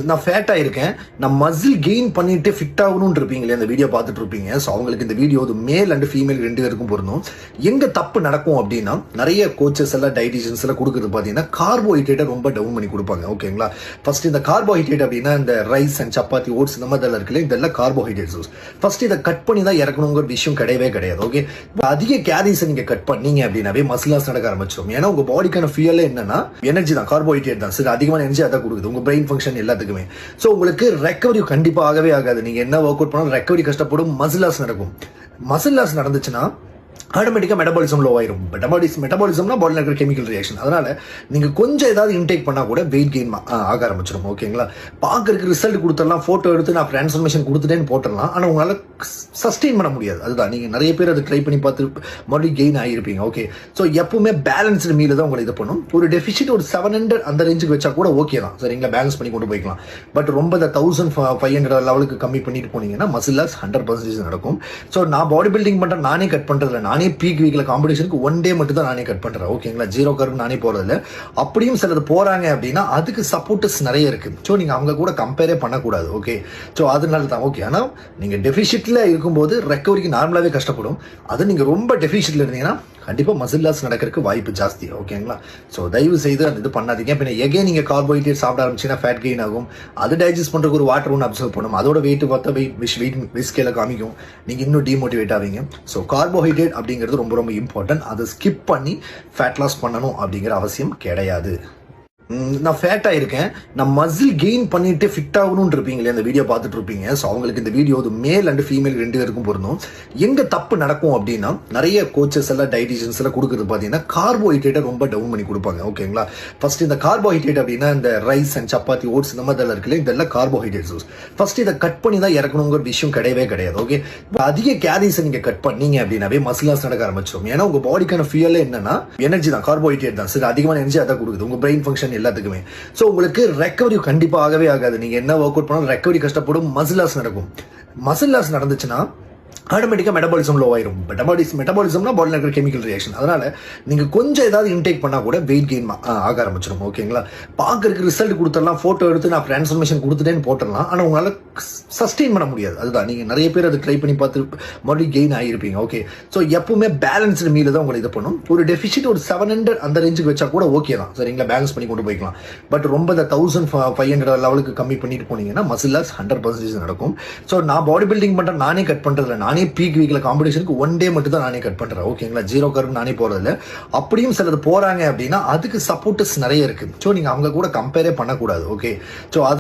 நான் ஃபேட்டா இருக்கேன், நான் மசில் கெயின் பண்ணிட்டு ஃபிட் ஆகணும்னு இருப்பீங்களே அந்த வீடியோ பார்த்துட்டு இருப்பீங்க. ஸோ அவங்களுக்கு இந்த வீடியோ மேல் அண்ட் ஃபீமேல் 2 பேருக்கும் பொருந்தும். எங்க தப்பு நடக்கும் அப்படின்னா, நிறைய கோச்சஸ் எல்லாம் டயட்டிஷியன்ஸ் எல்லாம் கொடுக்குறது பார்த்தீங்கன்னா கார்போஹைட்ரேட்டை ரொம்ப டவுன் பண்ணி கொடுப்பாங்க. ஓகேங்களா, ஃபர்ஸ்ட் இந்த கார்போஹைட்ரேட் அப்படின்னா இந்த ரைஸ் அண்ட் சப்பாத்தி ஓட்ஸ் இந்த மாதிரி இருக்குல்ல, இதெல்லாம் கார்போஹைட்ரேட்ஸ். ஃபர்ஸ்ட் இதை கட் பண்ணி தான் இறக்கணுங்கிற விஷயம் கிடையவே கிடையாது. ஓகே, அதிக கேலரிஸை நீங்க கட் பண்ணீங்க அப்படின்னாவே மசில் லாஸ் நடக்க ஆரம்பிச்சிடும். ஏன்னா உங்க பாடிக்கான ஃபியூல் என்னன்னா எனர்ஜி தான், கார்போஹைட்ரேட் தான். சரி, அதிகமான எனர்ஜி அதான் கொடுக்குது உங்க பிரெயின் ஃபங்க்ஷன் எல்லாத்துக்குமே. ஸோ உங்களுக்கு ரெக்கவரி கண்டிப்பா ஆகவே ஆகாது. நீங்க என்ன ஒர்க் அவுட் பண்ணாலும் ரெக்கவரி கஷ்டப்படும், மசில் லாஸ் நடக்கும். மசில் லாஸ் நடந்துச்சுன்னா ஆட்டோமேட்டிக்காக மெட்டபாலிசம் லோ ஆயிரும். மெட்டபாலிசம்னா பாடியில் இருக்கிற கெமிக்கல் ரியாக்ஷன். அதனால நீங்க கொஞ்சம் ஏதாவது இன்டேக் பண்ணா கூட வெயிட் கெயின் ஆக ஆரம்பிச்சிடும். ஓகேங்களா, பார்க்கறதுக்கு ரிசல்ட் கொடுத்துடலாம், போட்டோ எடுத்து நான் டிரான்ஸ்ஃபர்மேஷன் கொடுத்துட்டேன்னு போட்டுடலாம். ஆனால் உங்களால் சஸ்டெயின் பண்ண முடியாது. அதுதான் நீங்க நிறைய பேர் அதை ட்ரை பண்ணி பார்த்து மறுபடியும் கெயின் ஆகிருப்பீங்க. ஓகே, ஸோ எப்பவுமே பேலன்ஸ்டு மீல் தான் உங்களை இது பண்ணும். ஒரு டெபிசிட் ஒரு 700 அந்த ரேஞ்சுக்கு வச்சா கூட ஓகே தான், சரிங்களா, பேலன்ஸ் பண்ணி கொண்டு போய்க்கலாம். பட் ரொம்ப 1500 லெவலுக்கு கம்மி பண்ணிட்டு போனீங்கன்னா மசில் லாஸ் 100% நடக்கும். ஸோ நான் பாடி பில்டிங் பண்றேன், நானே கட் பண்றதுல, நானே பீக் வீக்ல காம்படிஷனுக்கு 1 டே மட்டும் தான் நானே கட் பண்றேன். ஓகேங்களா, 0 கர்வ் நானே போறதில்ல. அப்படியும் சிலது போறாங்க அப்படின்னா அதுக்கு சப்போர்ட்டர்ஸ் நிறைய இருக்கு. ஸோ நீங்க அவங்க கூட கம்பேரே பண்ணக்கூடாது. ஓகே, ஸோ அதனால தான். ஓகே, ஆனால் நீங்க டெபிசிட்ல இருக்கும்போது ரெக்கவரிக்கு நார்மலாவே கஷ்டப்படும். அது நீங்க ரொம்ப டெபிசிட்ல இருந்தீங்கன்னா கண்டிப்பா மசில் லாஸ் நடக்கிறதுக்கு வாய்ப்பு ஜாஸ்தி. ஓகேங்களா, ஸோ தயவு செய்து அந்த இது பண்ணாதீங்க. பின்ன எகைன் நீங்க கார்போஹைட்ரேட் சாப்பிட ஆரம்பிச்சீங்கன்னா ஃபேட் கெயின் ஆகும். அது டைஜஸ்ட் பண்றதுக்கு ஒரு வாட்டர் ஒன்று அப்சர்வ் பண்ணும். அதோட வெயிட் பார்த்தா வெயிட் ஸ்கேல காமிக்கும். நீங்க இன்னும் டிமோட்டிவேட் ஆவீங்க. ஸோ கார்போஹைட்ரேட் அப்படிங்கிறது ரொம்ப ரொம்ப இம்பார்ட்டன்ட். அதை ஸ்கிப் பண்ணி ஃபேட் லாஸ் பண்ணணும் அப்படிங்கிற அவசியம் கிடையாது. நான் ஃபேட்டா இருக்கேன், நான் மசில் கெயின் பண்ணிட்டு ஃபிட் ஆகணும்னு இருப்பீங்களே அந்த வீடியோ பார்த்துட்டு இருப்பீங்க. ஸோ அவங்களுக்கு இந்த வீடியோ மேல் அண்ட் ஃபீமேல் 2 பேருக்கும் பொருந்தும். எங்க தப்பு நடக்கும் அப்படின்னா, நிறைய கோச்சஸ் எல்லாம் டயட்டிஷியன்ஸ் எல்லாம் கொடுக்குறது பார்த்தீங்கன்னா கார்போஹைட்ரேட்டை ரொம்ப டவுன் பண்ணி கொடுப்பாங்க. ஓகேங்களா, ஃபர்ஸ்ட் இந்த கார்போஹைட்ரேட் அப்படின்னா இந்த ரைஸ் அண்ட் சப்பாத்தி ஓட்ஸ் இந்த மாதிரி இருக்குல்ல, இதெல்லாம் கார்போஹைட்ரேட்ஸ். ஃபர்ஸ்ட் இதை கட் பண்ணி தான் இறக்கணுங்கிற விஷயம் கிடையவே கிடையாது. ஓகே, அதிக கேலரிஸை நீங்க கட் பண்ணீங்க அப்படின்னாவே மசில் லாஸ் நடக்க ஆரம்பிச்சிடும். ஏன்னா உங்க பாடிக்கான ஃபியூல் என்னன்னா எனர்ஜி தான், கார்போஹைட்ரேட் தான். சரி, அதிகமான எனர்ஜி அதான் கொடுக்குது உங்க பிரெயின் ஃபங்க்ஷன் எல்லாத்துக்குமே. ஸோ உங்களுக்கு ரெக்கவரி கண்டிப்பா ஆகவே ஆகாது. நீங்க என்ன ஒர்க் அவுட் பண்ணாலும் ரெக்கவரி கஷ்டப்படும், மசில் லாஸ் நடக்கும். மசில் லாஸ் நடந்துச்சுன்னா ஆட்டோமேட்டிக்காக மெட்டபாலிசம் லோ ஆயிரும். மெட்டபாலிசம்னா பாடியில் இருக்கிற கெமிக்கல் ரியாக்ஷன். அதனால நீங்க கொஞ்சம் ஏதாவது இன்டேக் பண்ணா கூட வெயிட் கெயின் ஆக ஆரம்பிச்சிடும். ஓகேங்களா, பார்க்கறதுக்கு ரிசல்ட் கொடுத்துடலாம், போட்டோ எடுத்து நான் டிரான்ஸ்ஃபர்மேஷன் கொடுத்துட்டேன்னு போட்டுடலாம். ஆனால் உங்களால் சஸ்டெயின் பண்ண முடியாது. அதுதான் நீங்க நிறைய பேர் அதை ட்ரை பண்ணி பார்த்து மறுபடியும் கெயின் ஆகிருப்பீங்க. ஓகே, ஸோ எப்பவுமே பேலன்ஸ்டு மீல் தான் உங்களை இது பண்ணும். ஒரு டெபிசிட் ஒரு 700 அந்த ரேஞ்சுக்கு வச்சா கூட ஓகே தான், சரிங்களா, பேலன்ஸ் பண்ணி கொண்டு போய்க்கலாம். பட் ரொம்ப 1500 லெவலுக்கு கம்மி பண்ணிட்டு போனீங்கன்னா மசில் லாஸ் 100% நடக்கும். ஸோ நான் பாடி பில்டிங் பண்றேன், நானே கட் பண்றதில்ல, நானே பீக் வீக்ல காம்படிஷனுக்கு 1 டே மட்டும் தான் நானே கட் பண்றேன். ஓகேங்களா, 0 கர்வ் நானே போறதில்ல. அப்படியும் சிலது போறாங்க அப்படின்னா அதுக்கு சப்போர்ட்டர்ஸ் நிறைய இருக்கு. ஸோ நீங்க அவங்க கூட கம்பேரே பண்ணக்கூடாது. Okay, so